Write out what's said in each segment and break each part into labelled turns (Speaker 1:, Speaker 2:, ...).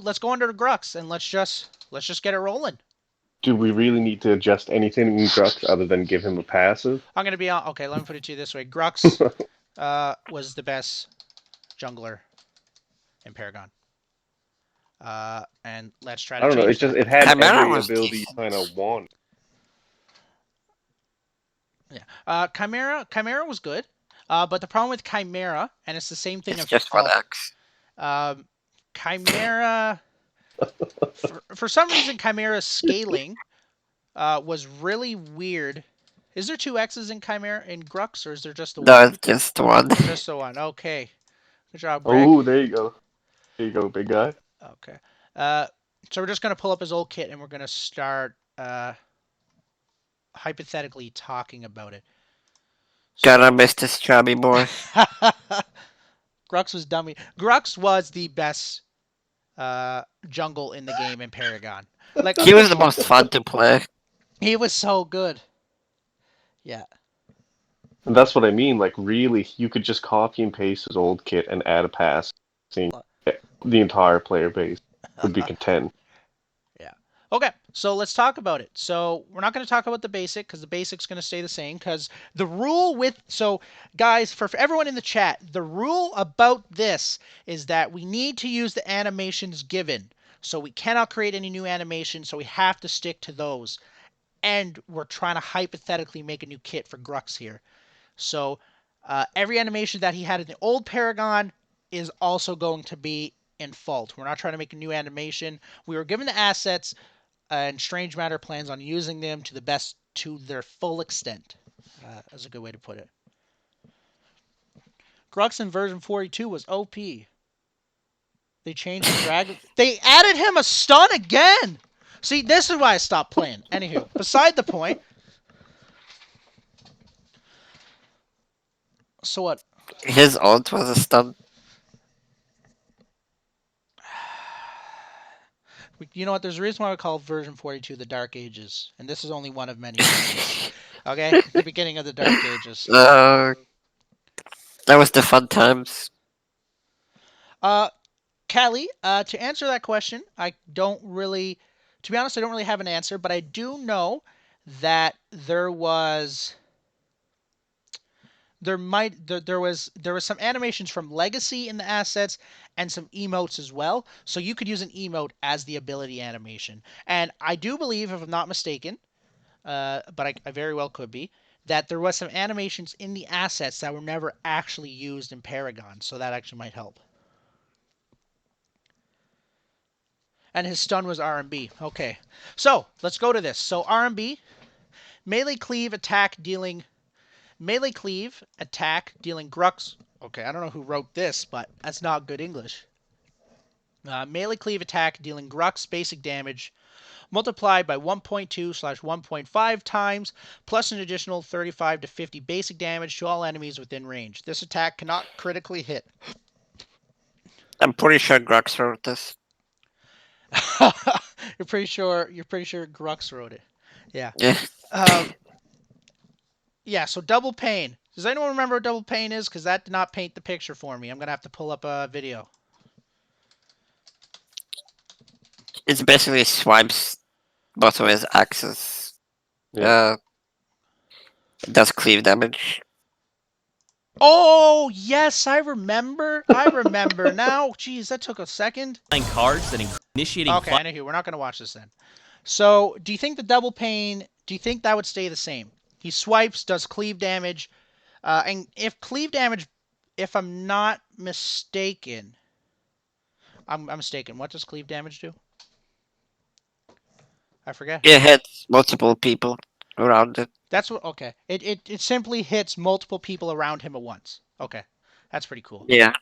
Speaker 1: let's go under the Grux and let's just get it rolling.
Speaker 2: Do we really need to adjust anything in Grux other than give him a passive?
Speaker 1: I'm gonna be on. Okay, let me put it to you this way: Grux was the best jungler in Paragon. And let's try to
Speaker 2: I don't know.
Speaker 1: change that.
Speaker 2: It had
Speaker 3: Chimera
Speaker 2: every
Speaker 3: was
Speaker 2: ability you
Speaker 3: decent.
Speaker 2: kind of want.
Speaker 1: Yeah. Chimera was good. But the problem with Chimera, and it's the same thing
Speaker 3: It's
Speaker 1: in
Speaker 3: just one
Speaker 1: Fault.
Speaker 3: X.
Speaker 1: Um, Chimera, for some reason, Chimera's scaling was really weird. Is there two X's in Chimera in Grux, or is there just the
Speaker 3: No,
Speaker 1: one?
Speaker 3: it's just one.
Speaker 1: Just the one. Okay. Good job, Greg.
Speaker 2: Oh, there you go. There you go, big guy.
Speaker 1: Okay. Uh, so we're just gonna pull up his old kit and we're gonna start hypothetically talking about it.
Speaker 3: Gotta
Speaker 1: So
Speaker 3: miss this chubby boy.
Speaker 1: Grux was dummy. Grux was the best jungle in the game in Paragon. Like
Speaker 3: He was the most fun to play.
Speaker 1: he was so good. Yeah.
Speaker 2: And that's what I mean. Like, really, you could just copy and paste his old kit and add a pass. Seeing the entire player base would be content.
Speaker 1: Yeah. Okay, so let's talk about it. So we're not going to talk about the basic because the basic's going to stay the same. Because the rule with guys, for everyone in the chat, the rule about this is that we need to use the animations given. So we cannot create any new animations. So we have to stick to those. And we're trying to hypothetically make a new kit for Grux here. So every animation that he had in the old Paragon is also going to be in Fault. We're not trying to make a new animation. We were given the assets, and Strange Matter plans on using them to their full extent. That's a good way to put it. Grux in version 42 was OP. They changed the drag. They added him a stun again. See, this is why I stopped playing. Anywho, beside the point. So what?
Speaker 3: His ult was a stun.
Speaker 1: You know what? There's a reason why we call version 42 the Dark Ages, and this is only one of many reasons. Okay, the beginning of the Dark Ages.
Speaker 3: uh, that was the fun times.
Speaker 1: Uh, Callie, to answer that question, I don't really, to be honest, I don't really have an answer, but I do know that there was some animations from Legacy in the assets and some emotes as well. So you could use an emote as the ability animation. And I do believe, if I'm not mistaken, but I very well could be, that there was some animations in the assets that were never actually used in Paragon. So that actually might help. And his stun was R&B. Okay, so let's go to this. So R&B, melee cleave attack dealing Grux. Okay, I don't know who wrote this, but that's not good English. Melee cleave attack dealing Grux basic damage multiplied by 1.2/1.5 times plus an additional 35 to 50 basic damage to all enemies within range. This attack cannot critically hit.
Speaker 3: I'm pretty sure Grux wrote this.
Speaker 1: You're pretty sure Grux wrote it. Yeah.
Speaker 3: Yeah.
Speaker 1: Um, yeah, so double pain. Does anyone remember what double pain is? Because that did not paint the picture for me. I'm going to have to pull up a video.
Speaker 3: It's basically swipes both of his axes.
Speaker 2: Yeah.
Speaker 3: It does cleave damage.
Speaker 1: Oh, yes, I remember. I remember now. Jeez, that took a second.
Speaker 4: Playing cards and initiating.
Speaker 1: Okay, I know who. We're not going to watch this then. So, do you think the double pain, do you think that would stay the same? He swipes, does cleave damage. And if cleave damage, if I'm not mistaken, I'm mistaken. What does cleave damage do? I forget.
Speaker 3: It hits multiple people around it.
Speaker 1: That's what. Okay. It simply hits multiple people around him at once. Okay, that's pretty cool.
Speaker 3: Yeah.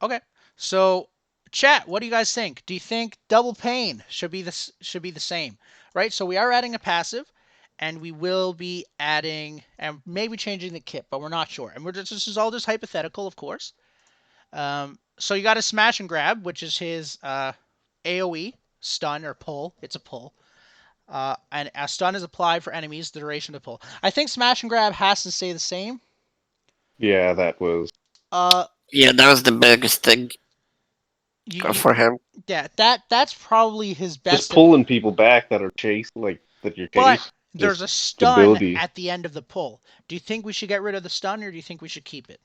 Speaker 1: Okay. So, chat, what do you guys think? Do you think double pain should be the same? Right. So we are adding a passive, and we will be adding and maybe changing the kit, but we're not sure. And this is all just hypothetical, of course. So you got a smash and grab, which is his AOE stun or pull. It's a pull. And a stun is applied for enemies the duration of the pull. I think smash and grab has to stay the same.
Speaker 2: Yeah, that was.
Speaker 1: Uh,
Speaker 3: Yeah, that was the biggest thing.
Speaker 1: You
Speaker 3: for him.
Speaker 1: yeah, that's probably his
Speaker 2: Just
Speaker 1: best.
Speaker 2: pulling people back that are chased, like that you're
Speaker 1: But
Speaker 2: chased.
Speaker 1: there's
Speaker 2: Just
Speaker 1: a stun
Speaker 2: ability.
Speaker 1: at the end of the pull. Do you think we should get rid of the stun, or do you think we should keep it?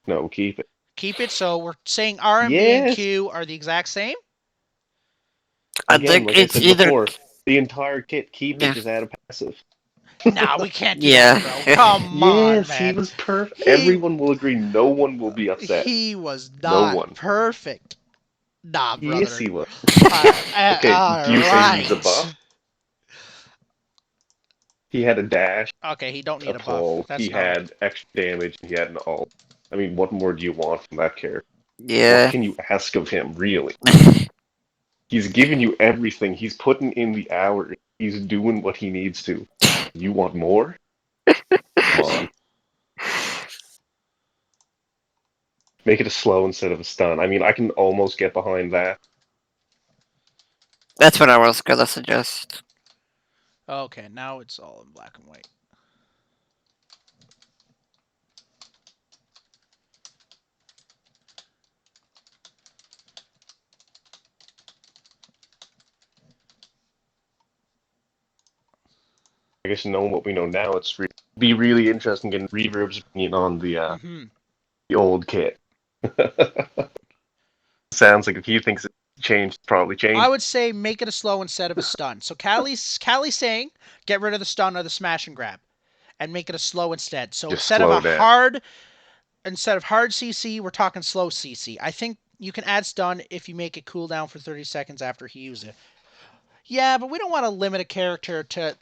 Speaker 2: No, keep it.
Speaker 1: Keep it. So we're saying RMB and
Speaker 2: Yes.
Speaker 1: Q are the exact same.
Speaker 3: I
Speaker 2: Again,
Speaker 3: think
Speaker 2: like I
Speaker 3: it's
Speaker 2: said
Speaker 3: either.
Speaker 2: before, the entire kit, keep it.
Speaker 3: Yeah.
Speaker 2: Just add a passive.
Speaker 1: Nah, we can't do that,
Speaker 3: Yeah.
Speaker 1: bro. Come on,
Speaker 2: Yes, he
Speaker 1: man.
Speaker 2: was perfect.
Speaker 1: He
Speaker 2: Everyone will agree. No one will be upset.
Speaker 1: he was
Speaker 2: No
Speaker 1: not
Speaker 2: one.
Speaker 1: perfect. Nah,
Speaker 2: Yes,
Speaker 1: brother.
Speaker 2: he was. Okay, do
Speaker 1: All
Speaker 2: you say he was a
Speaker 1: right.
Speaker 2: buff? He had a dash,
Speaker 1: Okay, he don't
Speaker 2: a
Speaker 1: need a buff.
Speaker 2: pull. He
Speaker 1: That's not right.
Speaker 2: had extra damage. He had an ult. I mean, what more do you want from that character? What
Speaker 3: Yeah.
Speaker 2: can you ask of him, really? He's giving you everything. He's putting in the hours. He's doing what he needs to. You want more? Come on. Make it a slow instead of a stun. I mean, I can almost get behind that.
Speaker 3: That's what I was gonna suggest.
Speaker 1: Okay, now it's all in black and white.
Speaker 2: I guess knowing what we know now, be really interesting getting Reverb's opinion on
Speaker 1: Mm-hmm.
Speaker 2: the old kit. Sounds like if he thinks it's changed, it's probably
Speaker 1: I
Speaker 2: changed.
Speaker 1: would say make it a slow instead of a stun. So Callie's saying get rid of the stun or the smash and grab, and make it a slow instead. So
Speaker 2: Just slow down.
Speaker 1: instead of hard CC, we're talking slow CC. I think you can add stun if you make it cool down for 30 seconds after he uses it. Yeah, but we don't want to limit a character to.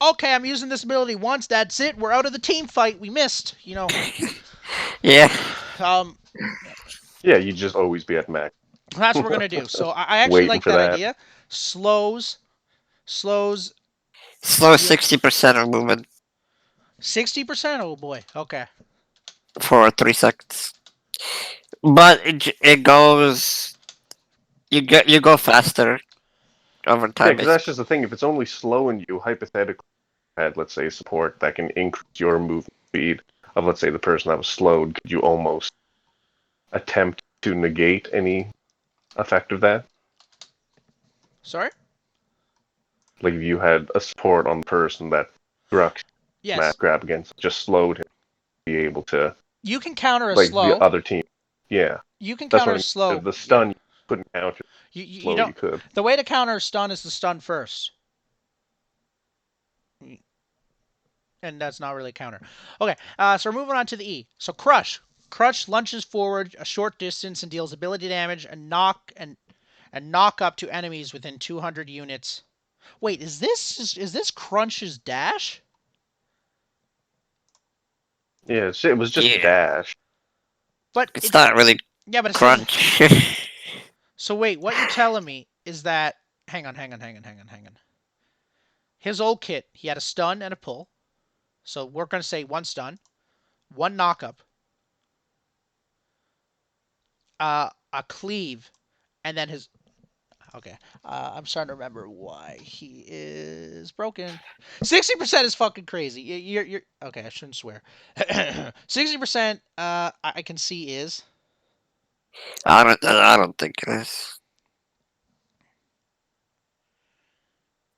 Speaker 1: Okay, I'm using this ability once. That's it. We're out of the team fight. We missed.
Speaker 3: Yeah.
Speaker 1: Um,
Speaker 2: Yeah, you just always be at max.
Speaker 1: that's what we're gonna do. So I actually
Speaker 2: Waiting
Speaker 1: like
Speaker 2: for
Speaker 1: that
Speaker 2: that.
Speaker 1: idea. Slows.
Speaker 3: Slow
Speaker 1: Yeah,
Speaker 3: 60% of movement
Speaker 1: 60%. Oh boy. Okay.
Speaker 3: for 3 seconds. But it goes. You go faster over
Speaker 2: Yeah,
Speaker 3: time,
Speaker 2: because that's
Speaker 3: basically.
Speaker 2: just the thing. If it's only slowing you, hypothetically, had let's say support that can increase your movement speed of let's say the person that was slowed, could you almost attempt to negate any effect of that?
Speaker 1: Sorry.
Speaker 2: Like if you had a support on the person that Grux smash
Speaker 1: Yes.
Speaker 2: grab against, just slowed him, be able to
Speaker 1: You can counter a
Speaker 2: like the
Speaker 1: slow.
Speaker 2: other team. Yeah,
Speaker 1: You can
Speaker 2: that's
Speaker 1: counter
Speaker 2: what
Speaker 1: a
Speaker 2: I mean.
Speaker 1: slow.
Speaker 2: The
Speaker 1: Yeah.
Speaker 2: stun you couldn't counter.
Speaker 1: You
Speaker 2: Slow you
Speaker 1: don't.
Speaker 2: could.
Speaker 1: The way to counter a stun is to stun first, and that's not really a counter. Okay. So we're moving on to the E. So crush. Crush lunges forward a short distance and deals ability damage and knock up to enemies within 200 units. Wait, is this Crunch's dash?
Speaker 2: Yeah, it was just a
Speaker 3: Yeah.
Speaker 2: dash.
Speaker 1: But
Speaker 3: It's
Speaker 1: it
Speaker 3: not really
Speaker 1: yeah, but it says
Speaker 3: crunch.
Speaker 1: so. Wait, what you're telling me is that hang on. His old kit, he had a stun and a pull. So we're gonna say one stun, one knock up, a cleave, and then his. Okay, I'm starting to remember why he is broken. 60% is fucking crazy. You're okay. I shouldn't swear. 60%. I can see is.
Speaker 3: I don't think it is.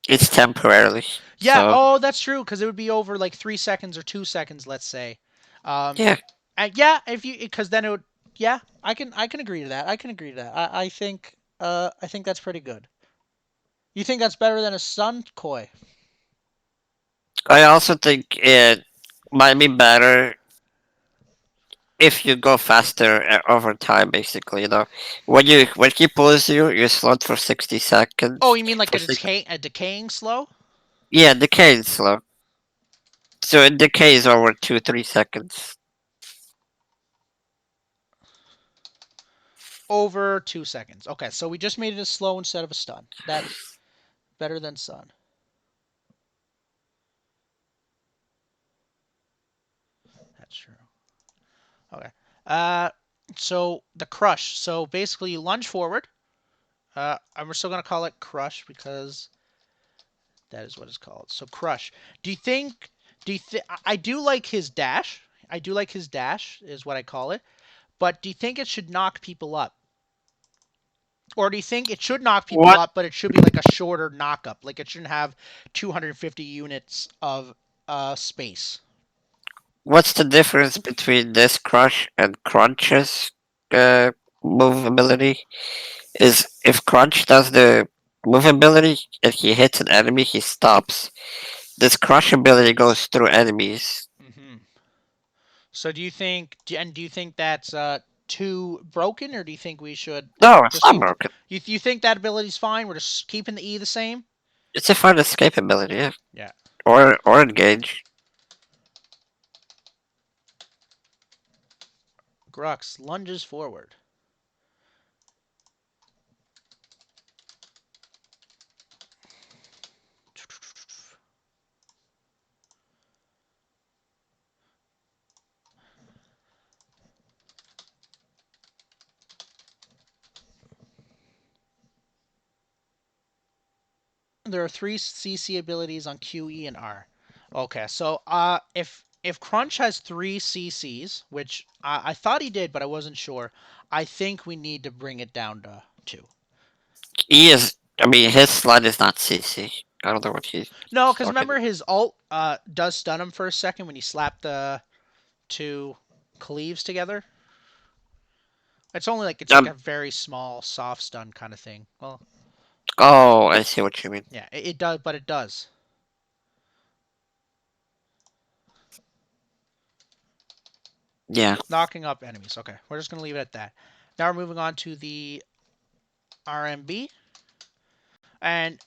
Speaker 3: It's temporarily.
Speaker 1: Yeah.
Speaker 3: So
Speaker 1: Oh, that's true. Because it would be over like 3 seconds or 2 seconds, let's say. Um,
Speaker 3: yeah.
Speaker 1: and yeah, if you because then it would. Yeah, I can agree to that. I can agree to that. I think that's pretty good. You think that's better than a Sun Koi?
Speaker 3: I also think it might be better if you go faster over time. Basically, when he pulls you, you're slowed for 60 seconds.
Speaker 1: Oh, you mean like
Speaker 3: For six,
Speaker 1: a decaying slow?
Speaker 3: yeah, decay is slow. So it decays over 2 3 seconds.
Speaker 1: Over 2 seconds. Okay, so we just made it a slow instead of a stun. That's better than Sun. That's true. Okay. Uh, so the crush. So basically, you lunge forward. And we're still gonna call it crush because that is what it's called. So crush. Do you think? Do you think? I do like his dash. I do like his dash is what I call it. But do you think it should knock people up? Or do you think it should knock people
Speaker 3: What
Speaker 1: up, but it should be like a shorter knock up? Like it shouldn't have 250 units of space.
Speaker 3: what's the difference between this crush and Crunch's uh, move ability? Is if Crunch does the move ability and he hits an enemy, he stops. This crush ability goes through enemies.
Speaker 1: So do you think that's too broken, or do you think we should
Speaker 3: No, it's
Speaker 1: just
Speaker 3: not
Speaker 1: keep
Speaker 3: broken.
Speaker 1: you think that ability's fine? We're just keeping the E the same?
Speaker 3: It's a fun escape ability, yeah.
Speaker 1: Yeah.
Speaker 3: Or engage.
Speaker 1: Grux lunges forward. There are 3 CC abilities on Q, E, and R. Okay, so if Crunch has 3 CCs, which I thought he did, but I wasn't sure, I think we need to bring it down to 2.
Speaker 3: He is. I mean, his slide is not CC. I don't know what he's
Speaker 1: No, because
Speaker 3: talking.
Speaker 1: remember his ult does stun him for a second when you slap the 2 cleaves together. It's like a
Speaker 3: Um.
Speaker 1: very small soft stun kind of thing. Well,
Speaker 3: Oh, I see what you mean.
Speaker 1: yeah, it does, but it does.
Speaker 3: Yeah.
Speaker 1: Knocking up enemies. Okay, we're just gonna leave it at that. Now we're moving on to the RMB. And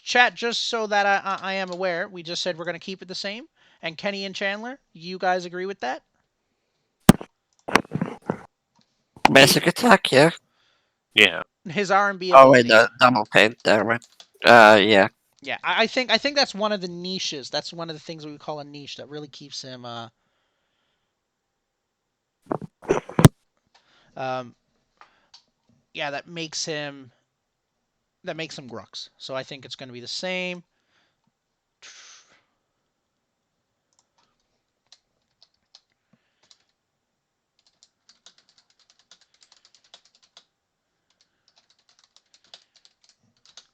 Speaker 1: chat, just so that I am aware, we just said we're going to keep it the same. And Kenny and Chandler, you guys agree with that?
Speaker 3: Basic attack, yeah.
Speaker 2: Yeah.
Speaker 1: His R&B
Speaker 3: Oh wait,
Speaker 1: ability.
Speaker 3: the double paint there, right? Yeah.
Speaker 1: Yeah, I think that's one of the niches. That's one of the things we call a niche that really keeps him um yeah, that makes him Grux. So I think it's going to be the same.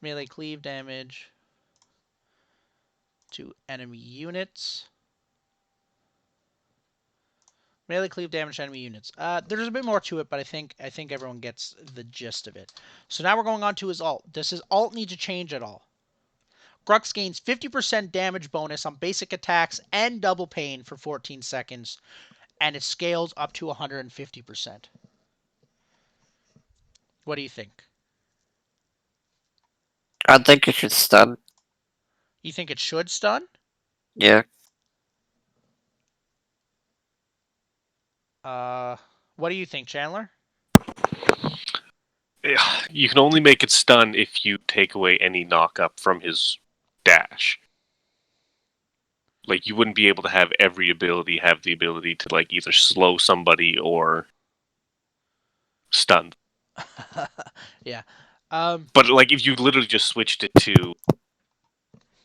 Speaker 1: Melee cleave damage to enemy units. Melee cleave damage to enemy units. There's a bit more to it, but I think everyone gets the gist of it. So now we're going on to his ult. Does his ult need to change at all? Grux gains 50% damage bonus on basic attacks and double pain for 14 seconds, and it scales up to 150%. What do you think?
Speaker 3: I think you should stun.
Speaker 1: You think it should stun?
Speaker 3: Yeah.
Speaker 1: Uh, what do you think, Chandler?
Speaker 2: You can only make it stun if you take away any knock up from his dash. Like you wouldn't be able to have every ability have the ability to like either slow somebody or stun.
Speaker 1: Yeah.
Speaker 2: But like if you literally just switched it to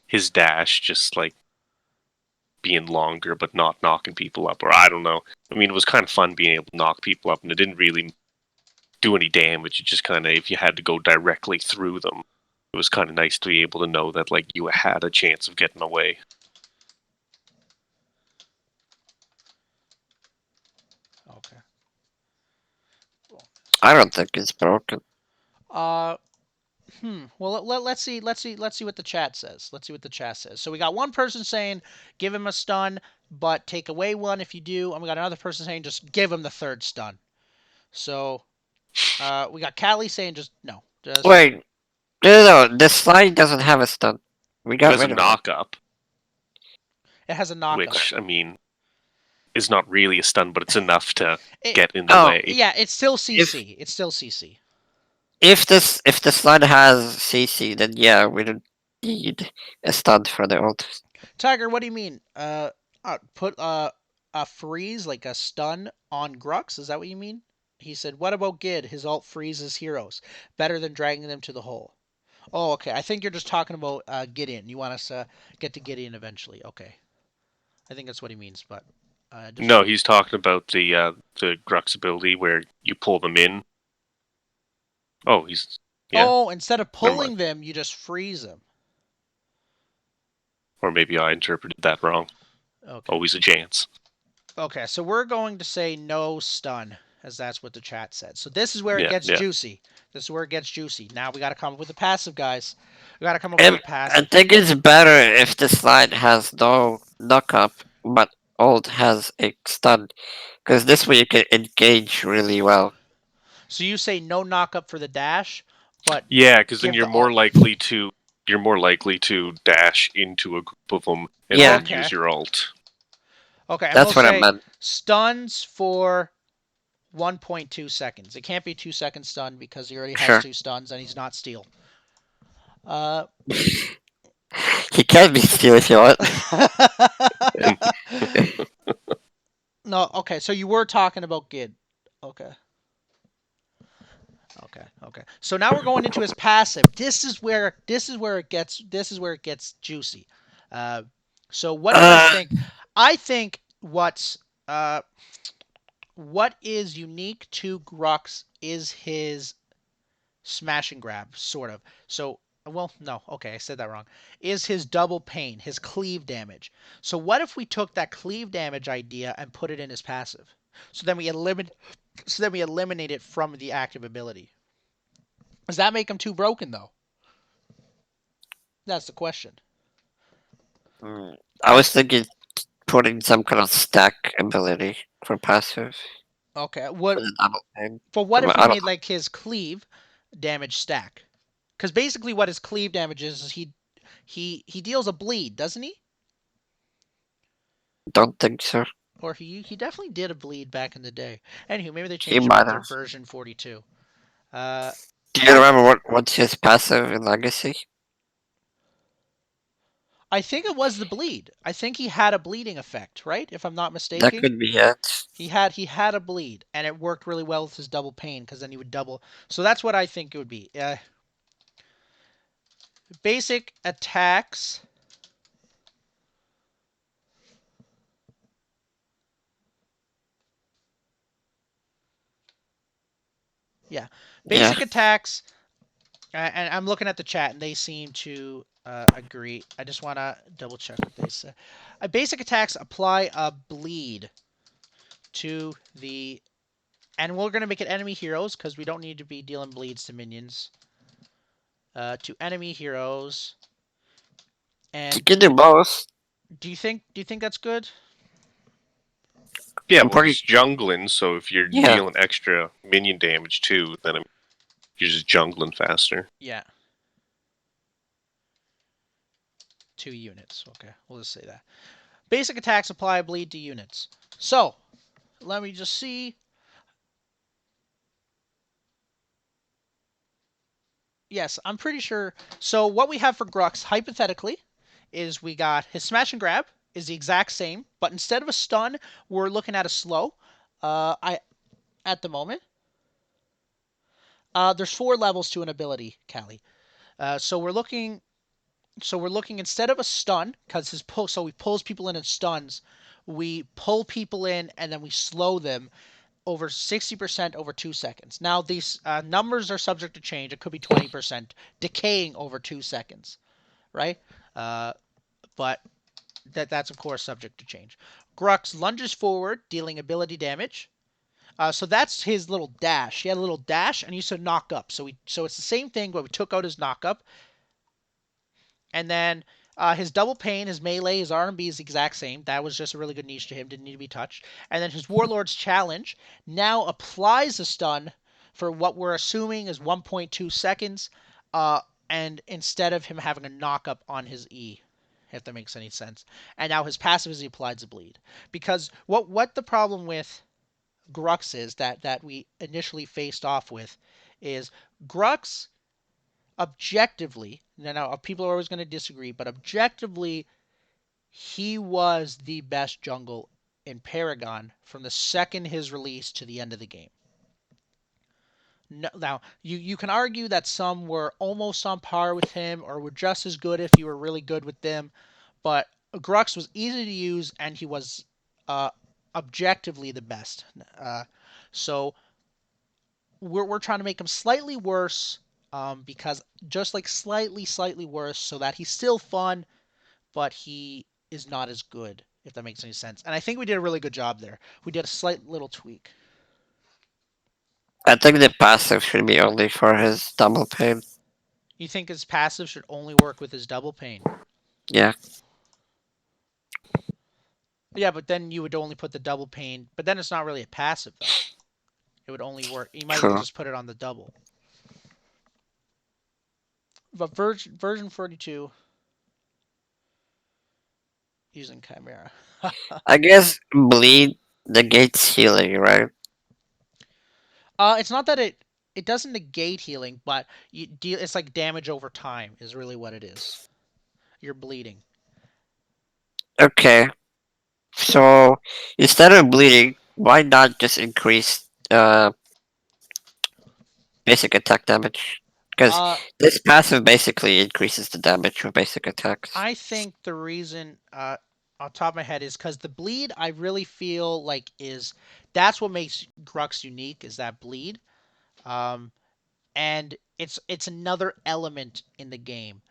Speaker 2: his dash, just like being longer but not knocking people up, or I don't know. I mean, it was kind of fun being able to knock people up, and it didn't really do any damage. It just kind of, if you had to go directly through them, it was kind of nice to be able to know that like you had a chance of getting away.
Speaker 1: Okay.
Speaker 3: I don't think it's broken.
Speaker 1: Uh, Well, let's see what the chat says. Let's see what the chat says. So we got one person saying give him a stun, but take away one if you do, and we got another person saying just give him the third stun. So we got Callie saying just no, just
Speaker 3: Wait, no. The slide doesn't have a stun. We
Speaker 2: It
Speaker 3: got
Speaker 2: has a
Speaker 3: rid of that.
Speaker 2: knock up,
Speaker 1: it has a knock up.
Speaker 2: which I mean is not really a stun, but it's enough to
Speaker 1: It,
Speaker 2: get in the
Speaker 3: Oh,
Speaker 2: way.
Speaker 1: yeah, it's still
Speaker 3: if
Speaker 1: CC. It's still CC.
Speaker 3: if the slide has CC, then yeah, we don't need a stun for the ult.
Speaker 1: Tiger, what do you mean? Put a freeze like a stun on Grux? Is that what you mean? He said, "What about Gid? His ult freezes heroes. Better than dragging them to the hole." Oh, okay. I think you're just talking about Gideon. You want us to get to Gideon eventually. Okay. I think that's what he means, but just
Speaker 2: No, he's talking about the Grux ability where you pull them in. Oh, he's yeah.
Speaker 1: Oh, instead of
Speaker 2: Never mind.
Speaker 1: pulling them, you just freeze them.
Speaker 2: Or maybe I interpreted that wrong.
Speaker 1: Okay.
Speaker 2: Always a chance.
Speaker 1: Okay, so we're going to say no stun, as that's what the chat said. So this is where it
Speaker 2: Yeah,
Speaker 1: gets
Speaker 2: yeah.
Speaker 1: juicy. This is where it gets juicy. Now we got to come up with a passive, guys. We got to come up with
Speaker 3: And
Speaker 1: a
Speaker 3: I
Speaker 1: passive.
Speaker 3: think it's better if the slide has no knock-up, but old has a stun, because this way you can engage really well.
Speaker 1: So you say no knock up for the dash, but
Speaker 2: Yeah, because then
Speaker 1: give the alt.
Speaker 2: you're more likely to dash into a group of them and
Speaker 3: Yeah,
Speaker 2: then
Speaker 1: Okay.
Speaker 2: use your alt.
Speaker 1: Okay, and we'll
Speaker 3: that's what I
Speaker 1: say
Speaker 3: meant.
Speaker 1: stuns for 1.2 seconds. It can't be 2 second stun because he already has
Speaker 3: Sure.
Speaker 1: 2 stuns and he's not steel. Uh,
Speaker 3: He can be steel if you want.
Speaker 1: no, okay, so you were talking about Gid. Okay. Okay. So now we're going into his passive. This is where it gets juicy. Uh, so what do I
Speaker 3: Uh,
Speaker 1: think? I think uh, what is unique to Grux is his smash and grab, sort of. So, well, no, okay, I said that wrong. Is his double pain, his cleave damage. So what if we took that cleave damage idea and put it in his passive? So then we eliminate it from the active ability. Does that make him too broken though? That's the question.
Speaker 3: I was thinking putting some kind of stack ability for passive
Speaker 1: Okay,
Speaker 3: for
Speaker 1: what
Speaker 3: the double thing.
Speaker 1: but what if we
Speaker 3: I don't
Speaker 1: made like his cleave damage stack? Because basically, what his cleave damage is he deals a bleed, doesn't he?
Speaker 3: don't think so.
Speaker 1: Or he definitely did a bleed back in the day. Anywho, maybe they
Speaker 3: He
Speaker 1: changed him
Speaker 3: might
Speaker 1: after
Speaker 3: have.
Speaker 1: version 42. Uh,
Speaker 3: Do you
Speaker 1: I
Speaker 3: remember what's his passive in Legacy?
Speaker 1: I think it was the bleed. I think he had a bleeding effect, right? If I'm not
Speaker 3: That
Speaker 1: mistaken,
Speaker 3: could be it.
Speaker 1: he had a bleed, and it worked really well with his double pain because then he would double. So that's what I think it would be. Basic attacks. Yeah,
Speaker 3: Yeah.
Speaker 1: basic attacks. And I'm looking at the chat, and they seem to agree. I just want to double check what they said. Basic attacks apply a bleed to the, and we're gonna make it enemy heroes because we don't need to be dealing bleeds to minions. To enemy heroes.
Speaker 3: You
Speaker 1: And
Speaker 3: can do both.
Speaker 1: do you think that's good?
Speaker 2: Yeah,
Speaker 3: I'm
Speaker 2: well,
Speaker 3: pretty.
Speaker 2: he's jungling, so if you're
Speaker 3: Yeah.
Speaker 2: dealing extra minion damage too, then you're just jungling faster.
Speaker 1: Yeah. 2 units. Okay, we'll just say that. Basic attacks apply a bleed to units. So let me just see. Yes, I'm pretty sure. So what we have for Grux, hypothetically, is we got his smash and grab is the exact same, but instead of a stun, we're looking at a slow. I at the moment. There's 4 levels to an ability, Callie. So we're looking. So we're looking instead of a stun, because his pull. So we pulls people in stuns. We pull people in and then we slow them over 60% over 2 seconds. Now these numbers are subject to change. It could be 20% decaying over 2 seconds, right? Uh, but that's of course subject to change. Grux lunges forward, dealing ability damage. So that's his little dash. He had a little dash and he used to knock up. So it's the same thing, but we took out his knock up. And then his double pain, his melee, his R&B is the exact same. That was just a really good niche to him. Didn't need to be touched. And then his Warlord's Challenge now applies a stun for what we're assuming is 1.2 seconds. And instead of him having a knock up on his E, if that makes any sense. And now his passive is he applies a bleed. Because what the problem with Grux is that we initially faced off with is Grux objectively, now people are always going to disagree, but objectively, he was the best jungle in Paragon from the second his release to the end of the game. No, now, you can argue that some were almost on par with him or were just as good if you were really good with them, but Grux was easy to use and he was uh, objectively the best. So we're trying to make him slightly worse, because just like slightly worse, so that he's still fun, but he is not as good. If that makes any sense. And I think we did a really good job there. We did a slight little tweak.
Speaker 3: I think the passive should be only for his double pain.
Speaker 1: You think his passive should only work with his double pain?
Speaker 3: Yeah,
Speaker 1: Yeah, but then you would only put the double pain. But then it's not really a passive though. It would only work. You might as well
Speaker 3: true.
Speaker 1: just put it on the double. But version 42 using Chimera.
Speaker 3: I guess bleed negates healing, right?
Speaker 1: It's not that it doesn't negate healing, but you deal. It's like damage over time is really what it is. You're bleeding.
Speaker 3: Okay, so instead of bleeding, why not just increase basic attack damage? Because
Speaker 1: Uh,
Speaker 3: this passive basically increases the damage of basic attacks.
Speaker 1: I think the reason, on top of my head, is because the bleed. I really feel like is that's what makes Grux unique is that bleed. Um, and it's another element in the game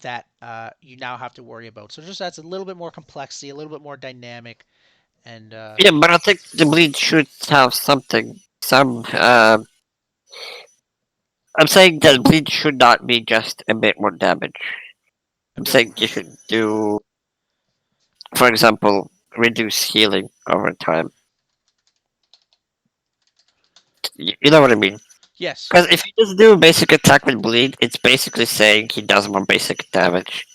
Speaker 1: that you now have to worry about. So it just adds a little bit more complexity, a little bit more dynamic, and
Speaker 3: Yeah, but I think the bleed should have something. I'm saying that bleed should not be just a bit more damage.
Speaker 1: a
Speaker 3: I'm
Speaker 1: bit
Speaker 3: saying
Speaker 1: more.
Speaker 3: you should do, for example, reduce healing over time. You know what I mean?
Speaker 1: Yes.
Speaker 3: Because if you just do basic attack with bleed, it's basically saying he does more basic damage.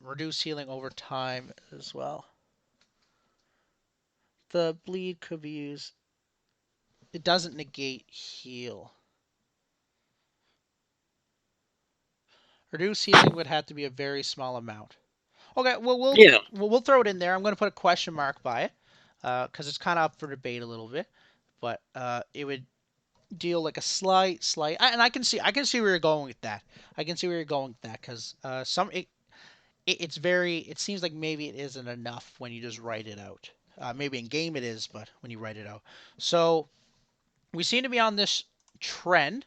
Speaker 1: Reduce healing over time as well. The bleed could be used. It doesn't negate heal. Reduce healing would have to be a very small amount. Okay, well
Speaker 3: Yeah.
Speaker 1: we'll throw it in there. I'm going to put a question mark by it because it's kind of up for debate a little bit. But it would deal like a slight, and I can see where you're going with that. I can see where you're going with that because it's very. It seems like maybe it isn't enough when you just write it out. Maybe in game it is, but when you write it out, so we seem to be on this trend